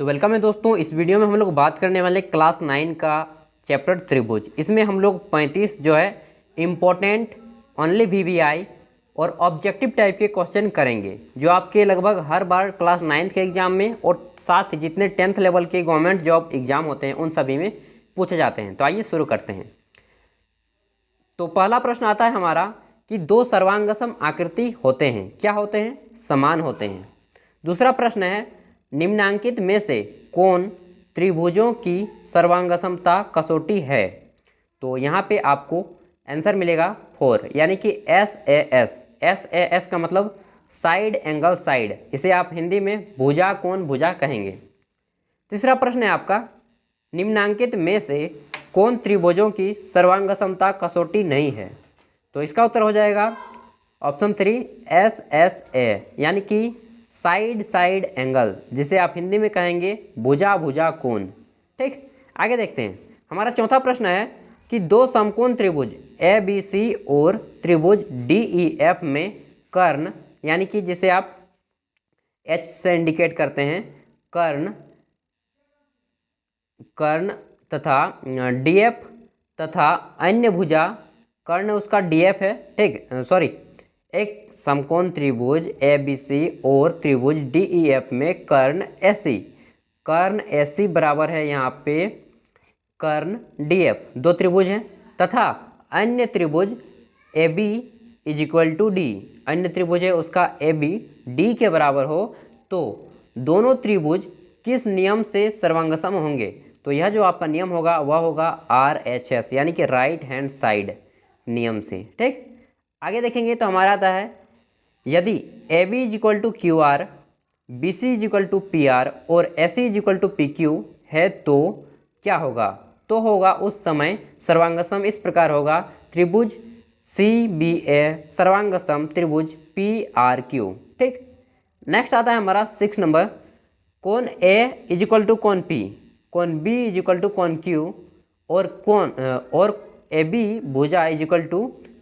तो वेलकम है दोस्तों। इस वीडियो में हम लोग बात करने वाले क्लास 9 का चैप्टर त्रिभुज। इसमें हम लोग 35 जो है इम्पोर्टेंट ओनली वीवीआई और ऑब्जेक्टिव टाइप के क्वेश्चन करेंगे, जो आपके लगभग हर बार क्लास 9 के एग्जाम में और साथ ही जितने 10th लेवल के गवर्नमेंट जॉब एग्जाम होते हैं उन सभी में पूछे जाते हैं। तो आइए शुरू करते हैं। तो पहला प्रश्न आता है हमारा कि दो सर्वांगसम आकृति होते हैं, क्या होते हैं? समान होते हैं। दूसरा प्रश्न है निम्नांकित में से कौन त्रिभुजों की सर्वांगसमता कसौटी है? तो यहाँ पे आपको आंसर मिलेगा 4, यानी कि SAS का मतलब साइड एंगल साइड, इसे आप हिंदी में भुजा कोण भुजा कहेंगे। तीसरा प्रश्न है आपका निम्नांकित में से कौन त्रिभुजों की सर्वांगसमता कसौटी नहीं है? तो इसका उत्तर हो जाएगा ऑप्शन 3 SSA, यानी कि साइड साइड एंगल, जिसे आप हिंदी में कहेंगे भुजा भुजा कोण। ठीक, आगे देखते हैं। हमारा चौथा प्रश्न है कि दो समकोण त्रिभुज ABC और त्रिभुज DEF में कर्ण, यानी कि जिसे आप H से इंडिकेट करते हैं, कर्ण तथा DF तथा अन्य भुजा, कर्ण उसका DF है, ठीक सॉरी, एक समकोण त्रिभुज ABC और त्रिभुज DEF में कर्ण AC बराबर है यहाँ पे कर्ण DF, दो त्रिभुज हैं, तथा अन्य त्रिभुज AB = D, अन्य त्रिभुज है उसका AB D के बराबर हो, तो दोनों त्रिभुज किस नियम से सर्वांगसम होंगे? तो यह जो आपका नियम होगा वह होगा RHS, यानी कि राइट हैंड साइड नियम से। ठीक, आगे देखेंगे तो हमारा आता है यदि AB = QR, BC = PR और AC = PQ है तो क्या होगा? तो होगा उस समय सर्वांगसम इस प्रकार होगा त्रिभुज CBA सर्वांगसम त्रिभुज PRQ। ठीक, नेक्स्ट आता है हमारा 6 नंबर, कोण A = कोण P, कोण B = कोण Q और AB भुजा =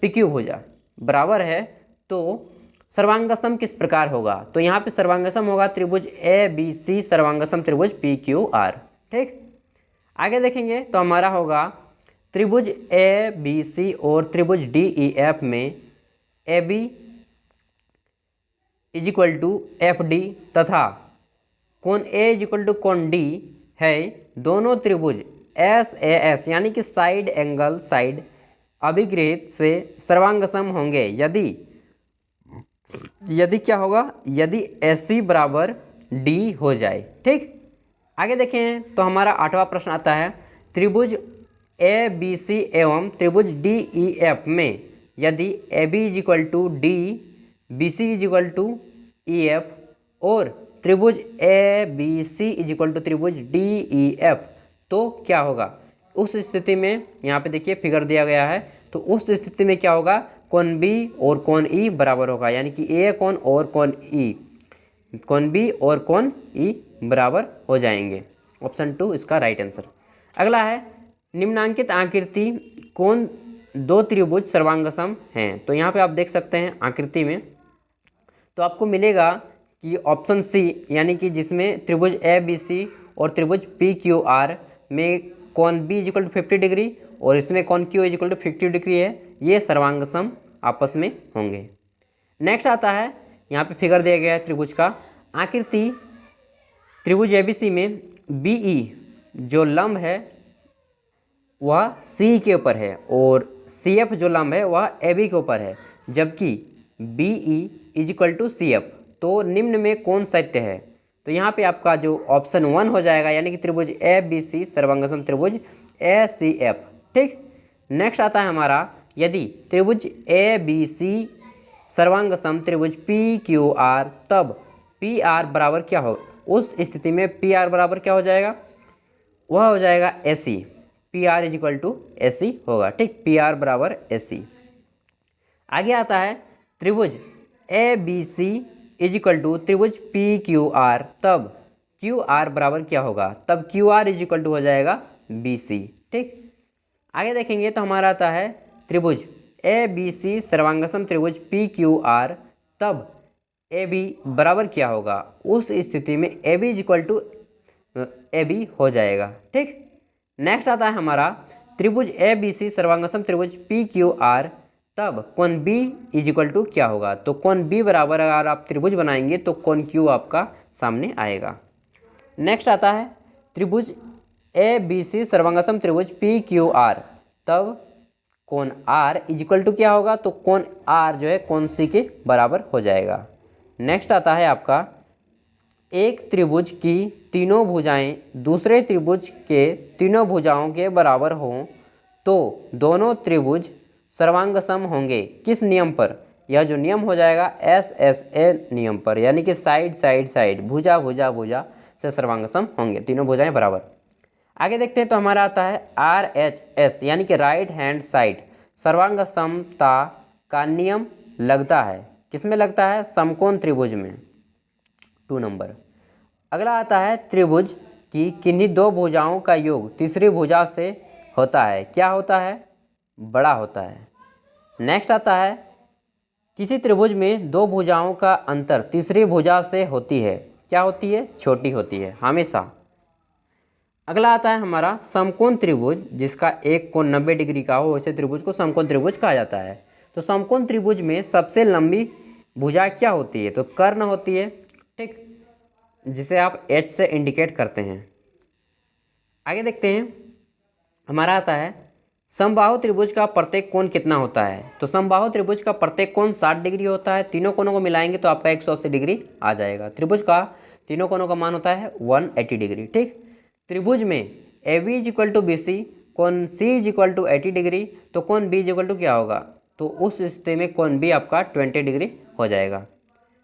PQ भुजा बराबर है, तो सर्वांगसम किस प्रकार होगा? तो यहाँ पे सर्वांगसम होगा त्रिभुज ABC सर्वांगसम त्रिभुज PQR। ठीक, आगे देखेंगे तो हमारा होगा त्रिभुज ABC और त्रिभुज DEF में AB = FD तथा कोण A = कोण D है, दोनों त्रिभुज SAS यानी कि साइड एंगल साइड अभिगृहित से सर्वांगसम होंगे यदि क्या होगा? यदि AC बराबर D हो जाए। ठीक, आगे देखें तो हमारा 8वां प्रश्न आता है त्रिभुज ABC एवं त्रिभुज DEF में यदि AB = D, BC = EF और त्रिभुज ABC = त्रिभुज DEF, तो क्या होगा? उस स्थिति में यहाँ पे देखिए फिगर दिया गया है, तो उस स्थिति में क्या होगा? कोण B और कोण E बराबर होगा, यानी कि A कोण और कोण B और कोण E बराबर हो जाएंगे। ऑप्शन 2 इसका राइट आंसर। अगला है निम्नांकित आकृति कौन दो त्रिभुज सर्वांगसम हैं? तो यहाँ पे आप देख सकते हैं आकृति में, तो आपको मिलेगा कि ऑप्शन C, यानी कि जिसमें त्रिभुज ABC और त्रिभुज PQR में कोण B = 50 डिग्री और इसमें कोण Q = 50 डिग्री है, ये सर्वांगसम आपस में होंगे। नेक्स्ट आता है यहाँ पे फिगर दिया गया है त्रिभुज का आकृति, त्रिभुज ABC में BE जो लंब है वह C के ऊपर है और CF जो लंब है वह AB के ऊपर है, जबकि BE = CF, तो निम्न में कौन सत्य है? तो यहाँ पे आपका जो ऑप्शन 1 हो जाएगा, यानी कि त्रिभुज ABC सर्वांगसम त्रिभुज ACF। ठीक, नेक्स्ट आता है हमारा यदि त्रिभुज ABC सर्वांगसम त्रिभुज PQR, तब PR बराबर क्या होगा? उस स्थिति में PR बराबर क्या हो जाएगा? वह हो जाएगा AC, PR = AC होगा। ठीक, PR बराबर AC। आगे आता है त्रिभुज ABC = त्रिभुज PQR, तब QR बराबर क्या होगा? तब QR = हो जाएगा BC। ठीक, आगे देखेंगे तो हमारा आता है त्रिभुज ABC सर्वांगसम त्रिभुज PQR, तब AB बराबर क्या होगा? उस स्थिति में AB = ए बी हो जाएगा। ठीक, नेक्स्ट आता है हमारा त्रिभुज ए बी सी सर्वांगसम त्रिभुज पी क्यू आर, तब कोण बी इज इक्वल टू क्या होगा? तो कोण बी बराबर अगर आप त्रिभुज बनाएंगे तो कोण क्यू आपका सामने आएगा। नेक्स्ट आता है त्रिभुज ए बी सी सर्वांगसम त्रिभुज पी क्यू आर, तब कोण आर इज इक्वल टू क्या होगा? तो कोण आर जो है कोण सी के बराबर हो जाएगा। नेक्स्ट आता है आपका एक त्रिभुज की तीनों भुजाएं दूसरे त्रिभुज के तीनों भुजाओं के बराबर हों तो दोनों त्रिभुज सर्वांगसम होंगे किस नियम पर? यह जो नियम हो जाएगा SSA नियम पर, यानी कि साइड साइड साइड, भुजा भुजा भुजा से सर्वांगसम होंगे, तीनों भुजाएं बराबर। आगे देखते हैं तो हमारा आता है RHS यानी कि राइट हैंड साइड सर्वांगसमता का नियम लगता है, किसमें लगता है? समकोण त्रिभुज में, 2 नंबर। अगला आता है त्रिभुज की किन्हीं दो भुजाओं का योग तीसरी भुजा से होता है, क्या होता है? बड़ा होता है। नेक्स्ट आता है किसी त्रिभुज में दो भुजाओं का अंतर तीसरी भुजा से होती है, क्या होती है? छोटी होती है हमेशा। अगला आता है हमारा समकोण त्रिभुज जिसका एक कोण 90 डिग्री का हो, वैसे त्रिभुज को समकोण त्रिभुज कहा जाता है। तो समकोण त्रिभुज में सबसे लंबी भुजा क्या होती है? तो कर्ण होती है, ठीक, जिसे आप H से इंडिकेट करते हैं। आगे देखते हैं हमारा आता है समबाहु त्रिभुज का प्रत्येक कोण कितना होता है? तो समबाहु त्रिभुज का प्रत्येक कोण 60 डिग्री होता है, तीनों कोणों को मिलाएंगे तो आपका 180 डिग्री आ जाएगा। त्रिभुज का तीनों कोणों का मान होता है 180 डिग्री। ठीक, त्रिभुज में A B is equal to B C, कोण C is equal to 80 degree, तो कोण बी इज इक्वल टू क्या होगा? तो उस स्थिति में कोण बी आपका 20 डिग्री हो जाएगा,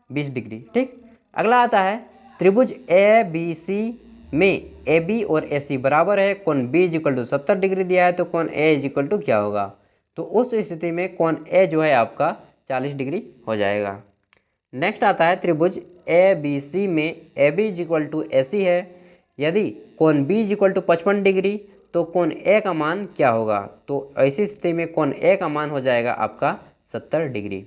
20 डिग्री। ठीक, अगला आता है त्रिभुज ए बी सी में ए बी और ए सी बराबर है, कोण B is equal to 70 degree दिया है, तो कोण ए इज इक्वल टू क्या होगा? तो उस स्थिति में कोण ए जो है आपका 40 डिग्री हो जाएगा। नेक्स्ट आता है त्रिभुज ए बी सी में A B is equal to A C है, यदि कोण B is equal to 55 degree तो कोण ए का मान क्या होगा? तो ऐसी स्थिति में कोण ए का मान हो जाएगा आपका 70 डिग्री।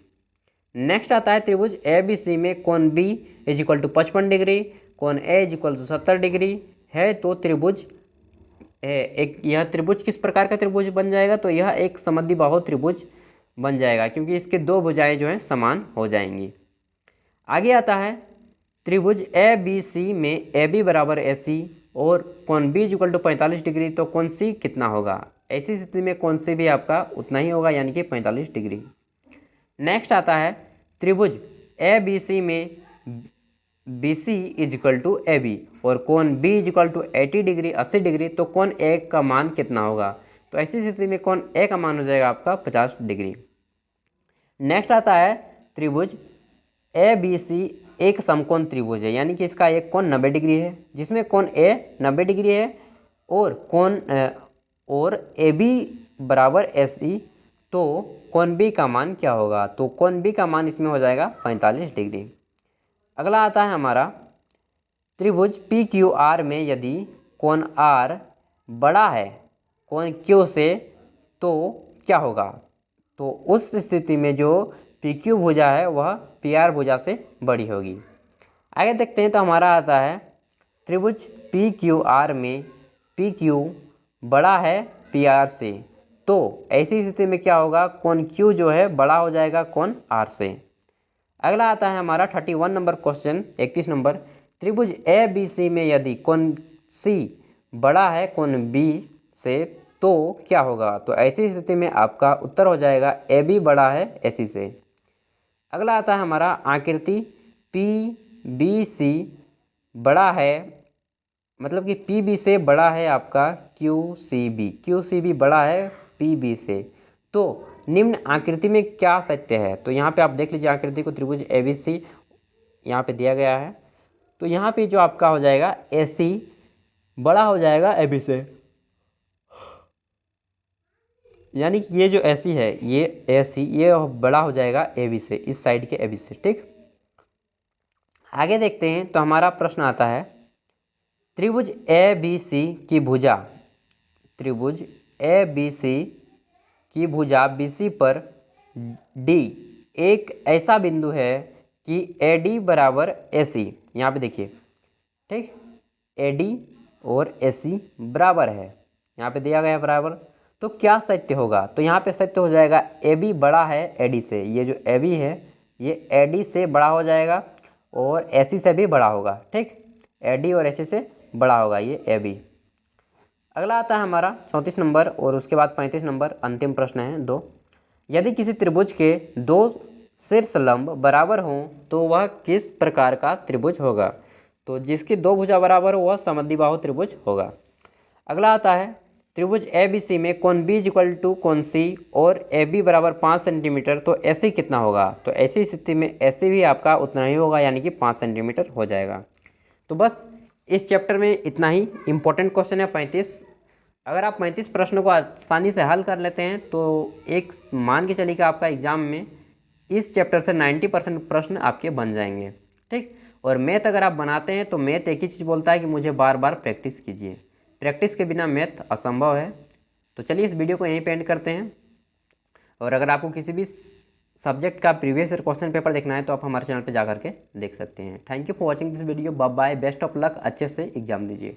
नेक्स्ट आता है त्रिभुज ए बी सी में कोण B is equal to 55 degree, कोण A is equal to 70 degree है, तो त्रिभुज यह त्रिभुज किस प्रकार का त्रिभुज बन जाएगा? तो यह एक समद्विबाहु त्रिभुज बन जाएगा क्योंकि इसके दो भुजाएं जो हैं समान हो जाएंगी। आगे आता है त्रिभुज ए बी सी में ए बी बराबर ए सी और कोण B is equal to 45 degree, तो कोण सी कितना होगा? ऐसी स्थिति में कोण सी भी आपका उतना ही होगा यानी कि 45 डिग्री। नेक्स्ट आता है त्रिभुज ए बी सी में B C is equal to A B और कोण B is equal to 80 degree 80 degree, तो कोण ए का मान कितना होगा? तो ऐसी स्थिति में कोण ए का मान हो जाएगा आपका 50 डिग्री। नेक्स्ट आता है त्रिभुज ए बी सी एक समकोण त्रिभुज है, यानी कि इसका एक कोण 90 डिग्री है जिसमें कोण ए 90 डिग्री है और ए बी बराबर ए सी, तो कोण बी का मान क्या होगा? तो कोण बी का मान इसमें हो जाएगा 45 डिग्री। अगला आता है हमारा त्रिभुज पी क्यू आर में यदि कोण आर बड़ा है कोण क्यू से तो क्या होगा? तो उस स्थिति में जो पी क्यू भुजा है वह पी आर भुजा से बड़ी होगी। आगे देखते हैं तो हमारा आता है त्रिभुज पी क्यू आर में पी क्यू बड़ा है पी आर से, तो ऐसी स्थिति में क्या होगा? कोण क्यू जो है बड़ा हो जाएगा कोण आर से। अगला आता है हमारा 31 नंबर क्वेश्चन, 31 नंबर, त्रिभुज ए बी सी में यदि कोण सी बड़ा है कोण बी से तो क्या होगा? तो ऐसी स्थिति में आपका उत्तर हो जाएगा ए बी बड़ा है ए सी से। अगला आता है हमारा आकृति पी बी सी बड़ा है, मतलब कि पी बी से बड़ा है आपका क्यू सी बी बड़ा है पी बी से, तो निम्न आकृति में क्या सत्य है? तो यहाँ पे आप देख लीजिए आकृति को, त्रिभुज ए बी सी यहाँ पे दिया गया है, तो यहाँ पे जो आपका हो जाएगा ए सी बड़ा हो जाएगा ए बी से, यानी कि ये जो ए सी है ये ए सी ये बड़ा हो जाएगा ए बी से, इस साइड के ए बी से। ठीक, आगे देखते हैं तो हमारा प्रश्न आता है त्रिभुज ए बी सी की भुजा, त्रिभुज ए बी सी की भुजा बी सी पर डी एक ऐसा बिंदु है कि ए डी बराबर ए सी, यहाँ पे देखिए, ठीक, ए डी और AC बराबर है, यहाँ पे दिया गया है बराबर, तो क्या सत्य होगा? तो यहाँ पे सत्य हो जाएगा AB बड़ा है AD से। ये जो AB है ये AD से बड़ा हो जाएगा और AC से भी बड़ा होगा, ठीक। AD और AC से बड़ा होगा ये AB। अगला आता है हमारा 34 नंबर और उसके बाद 35 नंबर, अंतिम प्रश्न है 2। यदि किसी त्रिभुज के 2 शीर्षलंब बराबर हों तो वह किस प्रकार का त्रिभुज होगा? तो जिसकी 2 भुजा बराबर हो वह समद्विबाहु त्रिभुज होगा। अगला आता है त्रिभुज ABC में कोण B इक्वल टू कोण C और AB बराबर 5 सेंटीमीटर, तो AC कितना होगा? तो ऐसी स्थिति में AC भी आपका उतना ही होगा, यानी कि 5 सेंटीमीटर हो जाएगा। तो बस इस चैप्टर में इतना ही। इम्पोर्टेंट क्वेश्चन है 35। अगर आप 35 प्रश्नों को आसानी से हल कर लेते हैं तो एक मान के चलिए कि आपका एग्जाम में इस चैप्टर से 90% प्रश्न आपके बन जाएंगे, ठीक। और मैथ अगर आप बनाते हैं तो मैथ एक ही चीज़ बोलता है कि मुझे बार बार प्रैक्टिस कीजिए, प्रैक्टिस के बिना मैथ असंभव है। तो चलिए इस वीडियो को यहीं पे एंड करते हैं। और अगर आपको किसी भी सब्जेक्ट का प्रीवियस ईयर क्वेश्चन पेपर देखना है तो आप हमारे चैनल पे जा करके देख सकते हैं। Thank you for watching this video. Bye bye, best of luck, अच्छे से एग्जाम दीजिए।